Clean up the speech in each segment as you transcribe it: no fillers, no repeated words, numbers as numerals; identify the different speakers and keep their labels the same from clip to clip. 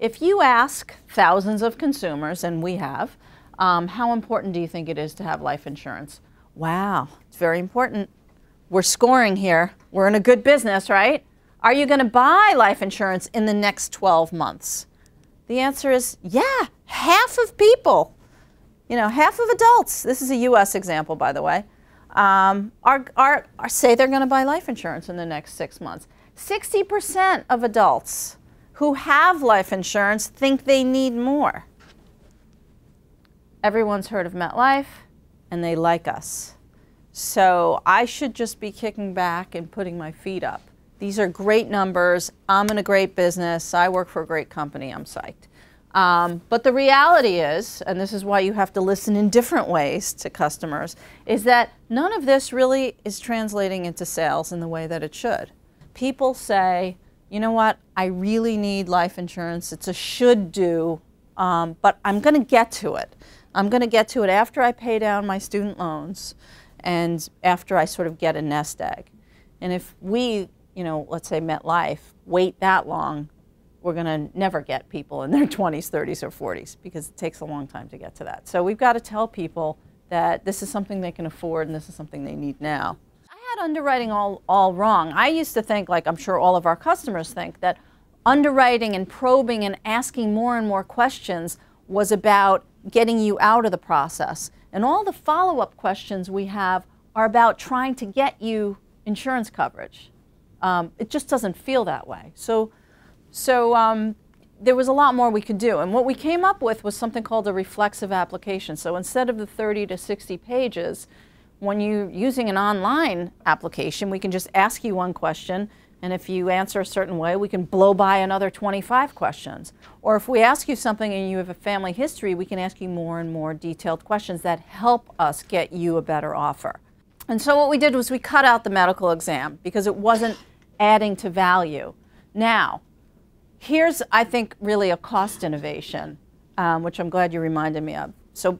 Speaker 1: If you ask thousands of consumers, and we have, how important do you think it is to have life insurance? Wow, it's very important. We're scoring here. We're in a good business, right? Are you going to buy life insurance in the next 12 months? The answer is yeah, half of people, half of adults, this is a US example, by the way, say they're going to buy life insurance in the next 6 months. 60% of adults who have life insurance think they need more. Everyone's heard of MetLife, and they like us. So I should just be kicking back and putting my feet up. These are great numbers. I'm in a great business. I work for a great company. I'm psyched. But the reality is, and this is why you have to listen in different ways to customers, is that none of this really is translating into sales in the way that it should. People say, you know what, I really need life insurance. It's a should do, but I'm going to get to it. I'm going to get to it after I pay down my student loans and after I sort of get a nest egg. And if we, let's say MetLife, wait that long, we're going to never get people in their 20s, 30s, or 40s because it takes a long time to get to that. So we've got to tell people that this is something they can afford and this is something they need now. I had underwriting all wrong. I used to think, like I'm sure all of our customers think, that underwriting and probing and asking more and more questions was about getting you out of the process. And all the follow-up questions we have are about trying to get you insurance coverage. It just doesn't feel that way. So there was a lot more we could do. And what we came up with was something called a reflexive application. So instead of the 30 to 60 pages, when you're using an online application, we can just ask you one question, and if you answer a certain way, we can blow by another 25 questions. Or if we ask you something and you have a family history, we can ask you more and more detailed questions that help us get you a better offer. And so what we did was we cut out the medical exam because it wasn't adding to value. Now, here's, I think, really a cost innovation, which I'm glad you reminded me of. So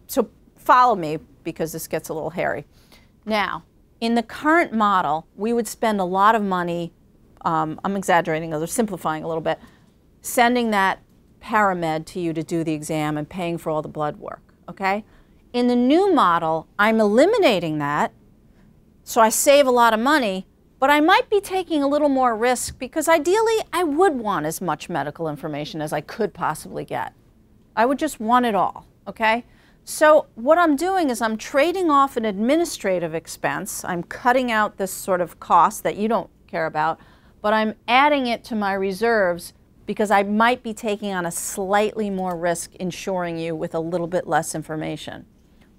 Speaker 1: follow me because this gets a little hairy. Now, in the current model, we would spend a lot of money, I'm exaggerating, or simplifying a little bit, sending that paramed to you to do the exam and paying for all the blood work, okay? In the new model, I'm eliminating that, so I save a lot of money, but I might be taking a little more risk because ideally I would want as much medical information as I could possibly get. I would just want it all, okay? So what I'm doing is I'm trading off an administrative expense. I'm cutting out this sort of cost that you don't care about, but I'm adding it to my reserves because I might be taking on a slightly more risk insuring you with a little bit less information.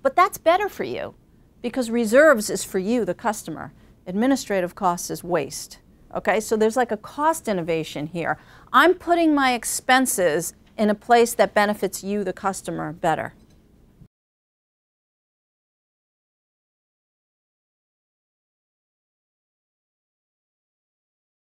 Speaker 1: But that's better for you because reserves is for you, the customer. Administrative costs is waste. Okay, so there's like a cost innovation here. I'm putting my expenses in a place that benefits you, the customer, better.